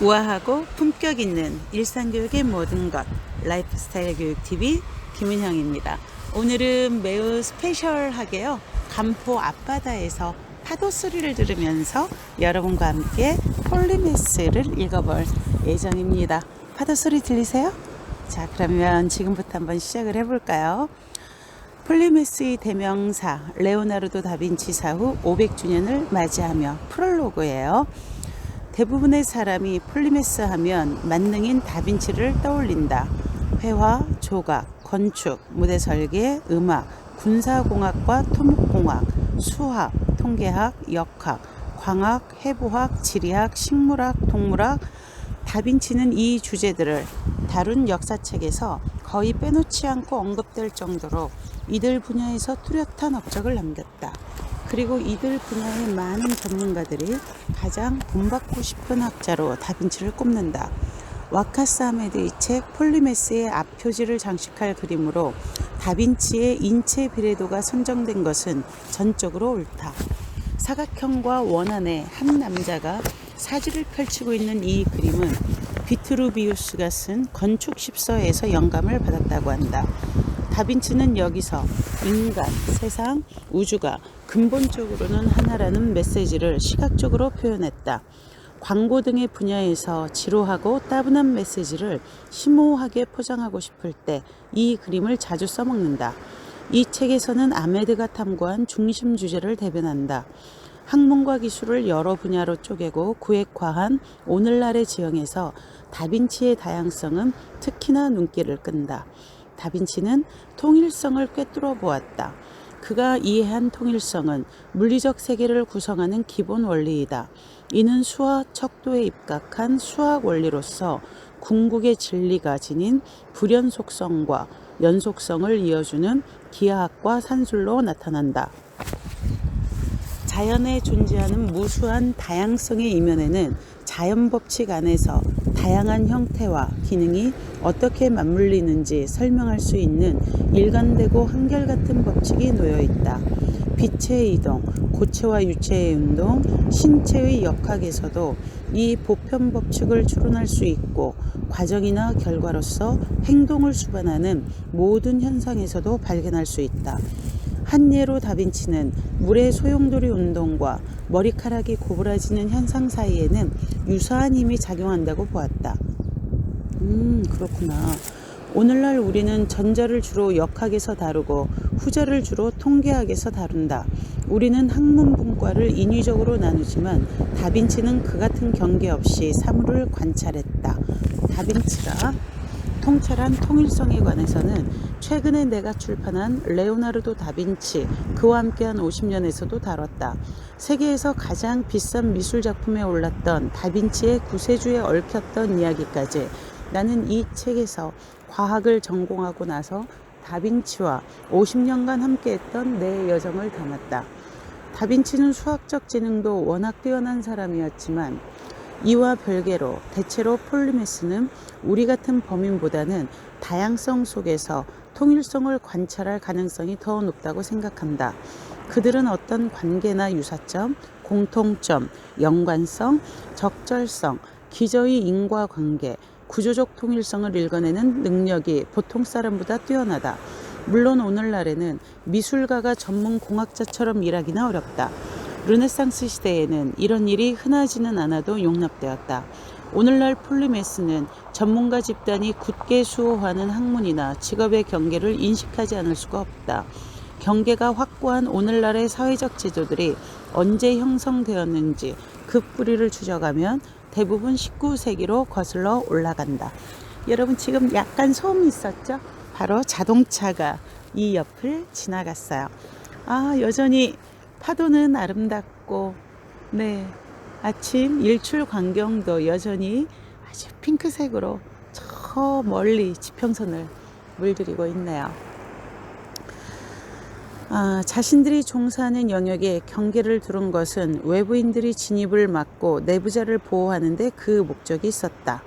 우아하고 품격 있는 일상교육의 모든 것, 라이프스타일 교육TV 김은형입니다. 오늘은 매우 스페셜하게요, 간포 앞바다에서 파도 소리를 들으면서 여러분과 함께 폴리메스를 읽어볼 예정입니다. 파도 소리 들리세요? 자, 그러면 지금부터 한번 시작을 해볼까요? 폴리메스의 대명사 레오나르도 다빈치 사후 500주년을 맞이하며 프롤로그예요. 대부분의 사람이 폴리메스 하면 만능인 다빈치를 떠올린다. 회화, 조각, 건축, 무대 설계, 음악, 군사공학과 토목공학, 수학, 통계학, 역학, 광학, 해부학, 지리학, 식물학, 동물학. 다빈치는 이 주제들을 다룬 역사책에서 거의 빼놓지 않고 언급될 정도로 이들 분야에서 뚜렷한 업적을 남겼다. 그리고 이들 분야의 많은 전문가들이 가장 본받고 싶은 학자로 다빈치를 꼽는다. 와카스 아메드의 책 폴리메스의 앞표지를 장식할 그림으로 다빈치의 인체 비례도가 선정된 것은 전적으로 옳다. 사각형과 원안에 한 남자가 사지를 펼치고 있는 이 그림은 비트루비우스가 쓴 건축십서에서 영감을 받았다고 한다. 다빈치는 여기서 인간, 세상, 우주가 근본적으로는 하나라는 메시지를 시각적으로 표현했다. 광고 등의 분야에서 지루하고 따분한 메시지를 심오하게 포장하고 싶을 때 이 그림을 자주 써먹는다. 이 책에서는 아메드가 탐구한 중심 주제를 대변한다. 학문과 기술을 여러 분야로 쪼개고 구획화한 오늘날의 지형에서 다빈치의 다양성은 특히나 눈길을 끈다. 다빈치는 통일성을 꿰뚫어 보았다. 그가 이해한 통일성은 물리적 세계를 구성하는 기본 원리이다. 이는 수와 척도에 입각한 수학 원리로서 궁극의 진리가 지닌 불연속성과 연속성을 이어주는 기하학과 산술로 나타난다. 자연에 존재하는 무수한 다양성의 이면에는 자연법칙 안에서 다양한 형태와 기능이 어떻게 맞물리는지 설명할 수 있는 일관되고 한결같은 법칙이 놓여있다. 빛의 이동, 고체와 유체의 운동, 신체의 역학에서도 이 보편 법칙을 추론할 수 있고 과정이나 결과로서 행동을 수반하는 모든 현상에서도 발견할 수 있다. 한 예로 다빈치는 물의 소용돌이 운동과 머리카락이 고부라지는 현상 사이에는 유사한 힘이 작용한다고 보았다. 그렇구나. 오늘날 우리는 전자를 주로 역학에서 다루고 후자를 주로 통계학에서 다룬다. 우리는 학문분과를 인위적으로 나누지만 다빈치는 그 같은 경계 없이 사물을 관찰했다. 다빈치가 통찰한 통일성에 관해서는 최근에 내가 출판한 레오나르도 다빈치 그와 함께한 50년에서도 다뤘다. 세계에서 가장 비싼 미술작품에 올랐던 다빈치의 구세주에 얽혔던 이야기까지 나는 이 책에서 과학을 전공하고 나서 다빈치와 50년간 함께했던 내 여정을 담았다. 다빈치는 수학적 지능도 워낙 뛰어난 사람이었지만 이와 별개로 대체로 폴리메스는 우리 같은 범인보다는 다양성 속에서 통일성을 관찰할 가능성이 더 높다고 생각한다. 그들은 어떤 관계나 유사점, 공통점, 연관성, 적절성, 기저의 인과관계, 구조적 통일성을 읽어내는 능력이 보통 사람보다 뛰어나다. 물론 오늘날에는 미술가가 전문 공학자처럼 일하기나 어렵다. 르네상스 시대에는 이런 일이 흔하지는 않아도 용납되었다. 오늘날 폴리메스는 전문가 집단이 굳게 수호하는 학문이나 직업의 경계를 인식하지 않을 수가 없다. 경계가 확고한 오늘날의 사회적 제도들이 언제 형성되었는지 그 뿌리를 추적하면 대부분 19세기로 거슬러 올라간다. 여러분 지금 약간 소음이 있었죠? 바로 자동차가 이 옆을 지나갔어요. 여전히 파도는 아름답고 아침 일출 광경도 여전히 아주 핑크색으로 저 멀리 지평선을 물들이고 있네요. 자신들이 종사하는 영역에 경계를 두른 것은 외부인들이 진입을 막고 내부자를 보호하는 데 그 목적이 있었다.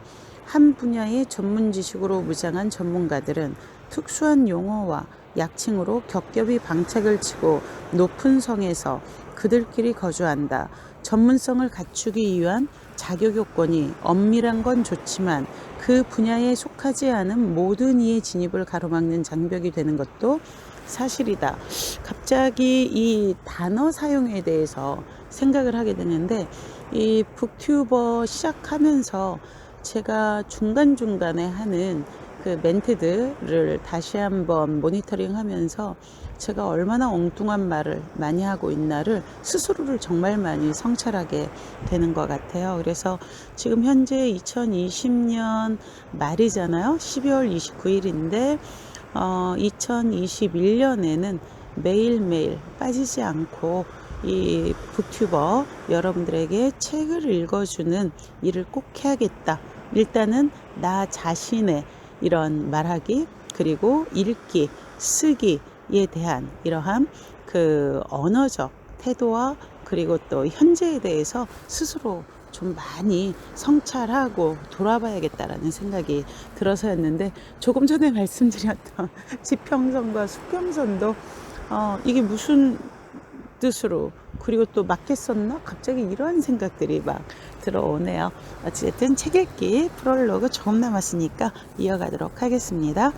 한 분야의 전문 지식으로 무장한 전문가들은 특수한 용어와 약칭으로 겹겹이 방책을 치고 높은 성에서 그들끼리 거주한다. 전문성을 갖추기 위한 자격 요건이 엄밀한 건 좋지만 그 분야에 속하지 않은 모든 이의 진입을 가로막는 장벽이 되는 것도 사실이다. 갑자기 이 단어 사용에 대해서 생각을 하게 되는데, 이 북튜버 시작하면서 제가 중간중간에 하는 그 멘트들을 다시 한번 모니터링 하면서 제가 얼마나 엉뚱한 말을 많이 하고 있나를 스스로를 정말 많이 성찰하게 되는 것 같아요. 그래서 지금 현재 2020년 말이잖아요. 12월 29일인데 2021년에는 매일매일 빠지지 않고 이 북튜버 여러분들에게 책을 읽어주는 일을 꼭 해야겠다. 일단은 나 자신의 이런 말하기, 그리고 읽기, 쓰기에 대한 이러한 그 언어적 태도와 그리고 또 현재에 대해서 스스로 좀 많이 성찰하고 돌아봐야겠다라는 생각이 들어서였는데, 조금 전에 말씀드렸던 지평선과 수평선도 이게 무슨 뜻으로, 그리고 또 맞겠었나? 갑자기 이런 생각들이 막 들어오네요. 어쨌든 책 읽기 프롤로그 조금 남았으니까 이어가도록 하겠습니다.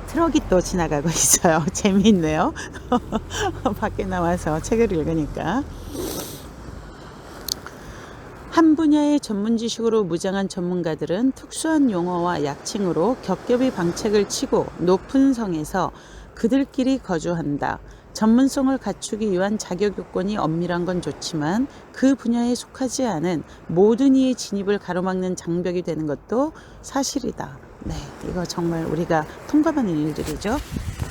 트럭이 또 지나가고 있어요. 재미있네요. 밖에 나와서 책을 읽으니까. 한 분야의 전문 지식으로 무장한 전문가들은 특수한 용어와 약칭으로 겹겹이 방책을 치고 높은 성에서 그들끼리 거주한다. 전문성을 갖추기 위한 자격 요건이 엄밀한 건 좋지만 그 분야에 속하지 않은 모든 이의 진입을 가로막는 장벽이 되는 것도 사실이다. 네, 이거 정말 우리가 통감하는 일들이죠.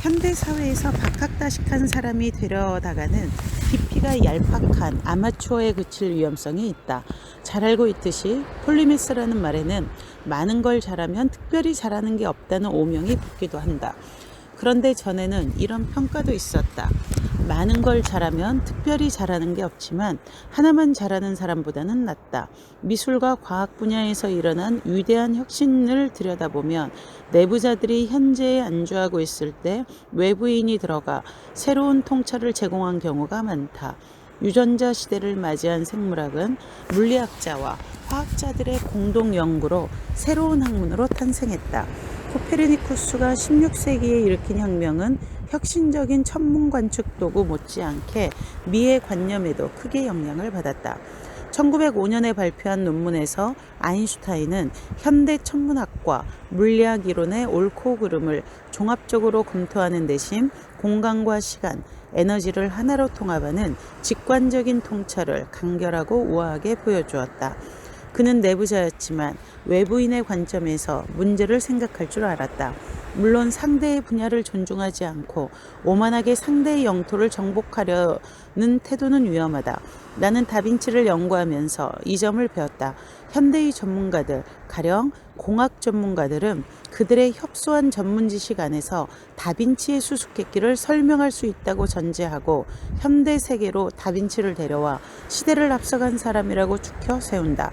현대 사회에서 박학다식한 사람이 되려다가는 깊이가 얄팍한 아마추어에 그칠 위험성이 있다. 잘 알고 있듯이 폴리메스라는 말에는 많은 걸 잘하면 특별히 잘하는 게 없다는 오명이 붙기도 한다. 그런데 전에는 이런 평가도 있었다. 많은 걸 잘하면 특별히 잘하는 게 없지만 하나만 잘하는 사람보다는 낫다. 미술과 과학 분야에서 일어난 위대한 혁신을 들여다보면 내부자들이 현재에 안주하고 있을 때 외부인이 들어가 새로운 통찰을 제공한 경우가 많다. 유전자 시대를 맞이한 생물학은 물리학자와 화학자들의 공동 연구로 새로운 학문으로 탄생했다. 코페르니쿠스가 16세기에 일으킨 혁명은 혁신적인 천문 관측 도구 못지않게 미의 관념에도 크게 영향을 받았다. 1905년에 발표한 논문에서 아인슈타인은 현대 천문학과 물리학 이론의 옳고 그름을 종합적으로 검토하는 대신 공간과 시간, 에너지를 하나로 통합하는 직관적인 통찰을 간결하고 우아하게 보여주었다. 그는 내부자였지만 외부인의 관점에서 문제를 생각할 줄 알았다. 물론 상대의 분야를 존중하지 않고 오만하게 상대의 영토를 정복하려는 태도는 위험하다. 나는 다빈치를 연구하면서 이 점을 배웠다. 현대의 전문가들, 가령 공학 전문가들은 그들의 협소한 전문 지식 안에서 다빈치의 수수께끼를 설명할 수 있다고 전제하고 현대 세계로 다빈치를 데려와 시대를 앞서간 사람이라고 추켜 세운다.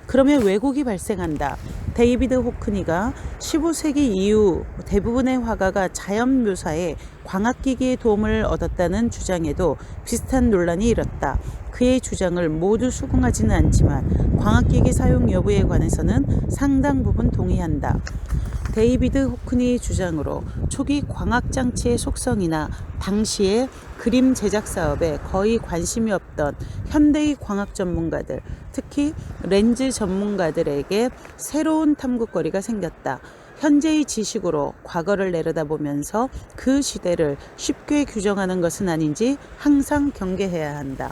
그러면 왜곡이 발생한다. 데이비드 호크니가 15세기 이후 대부분의 화가가 자연 묘사에 광학기기의 도움을 얻었다는 주장에도 비슷한 논란이 일었다. 그의 주장을 모두 수긍하지는 않지만 광학기기 사용 여부에 관해서는 상당 부분 동의한다. 데이비드 호크니의 주장으로 초기 광학장치의 속성이나 당시의 그림 제작 사업에 거의 관심이 없던 현대의 광학 전문가들, 특히 렌즈 전문가들에게 새로운 탐구거리가 생겼다. 현재의 지식으로 과거를 내려다보면서 그 시대를 쉽게 규정하는 것은 아닌지 항상 경계해야 한다.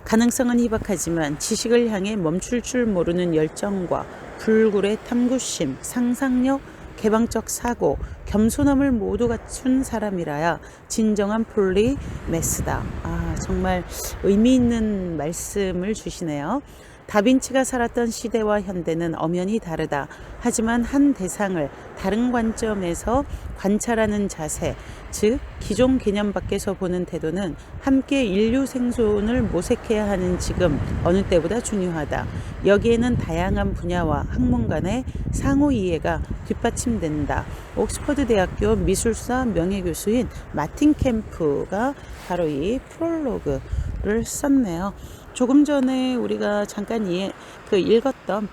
가능성은 희박하지만 지식을 향해 멈출 줄 모르는 열정과 불굴의 탐구심, 상상력, 개방적 사고, 겸손함을 모두 갖춘 사람이라야 진정한 폴리메스다. 정말 의미 있는 말씀을 주시네요. 다빈치가 살았던 시대와 현대는 엄연히 다르다. 하지만 한 대상을 다른 관점에서 관찰하는 자세, 즉 기존 개념 밖에서 보는 태도는 함께 인류 생존을 모색해야 하는 지금 어느 때보다 중요하다. 여기에는 다양한 분야와 학문 간의 상호 이해가 뒷받침된다. 옥스퍼드 대학교 미술사 명예교수인 마틴 캠프가 바로 이 프롤로그를 썼네요. 조금 전에 우리가 잠깐 읽었던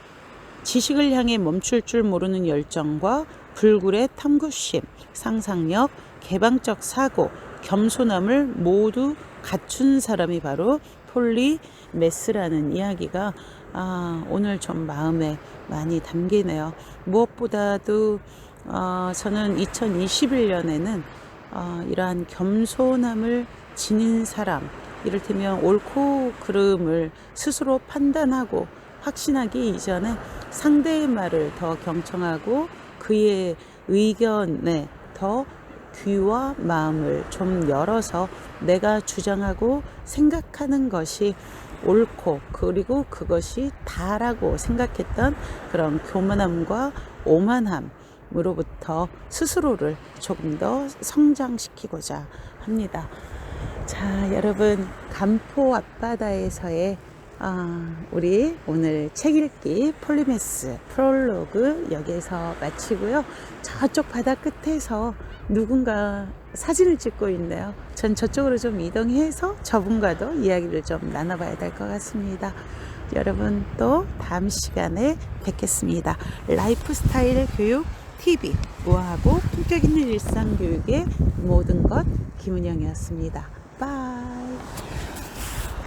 지식을 향해 멈출 줄 모르는 열정과 불굴의 탐구심, 상상력, 개방적 사고, 겸손함을 모두 갖춘 사람이 바로 폴리 메스라는 이야기가 오늘 좀 마음에 많이 담기네요. 무엇보다도 저는 2021년에는 이러한 겸손함을 지닌 사람, 이를테면 옳고 그름을 스스로 판단하고 확신하기 이전에 상대의 말을 더 경청하고 그의 의견에 더 귀와 마음을 좀 열어서 내가 주장하고 생각하는 것이 옳고 그리고 그것이 다라고 생각했던 그런 교만함과 오만함으로부터 스스로를 조금 더 성장시키고자 합니다. 자, 여러분, 간포 앞바다에서의 우리 오늘 책 읽기 폴리메스 프롤로그 여기에서 마치고요. 저쪽 바다 끝에서 누군가 사진을 찍고 있네요. 전 저쪽으로 좀 이동해서 저분과도 이야기를 좀 나눠봐야 될 것 같습니다. 여러분, 또 다음 시간에 뵙겠습니다. 라이프스타일 교육 TV, 우아하고 품격 있는 일상 교육의 모든 것 김은영이었습니다. 바이.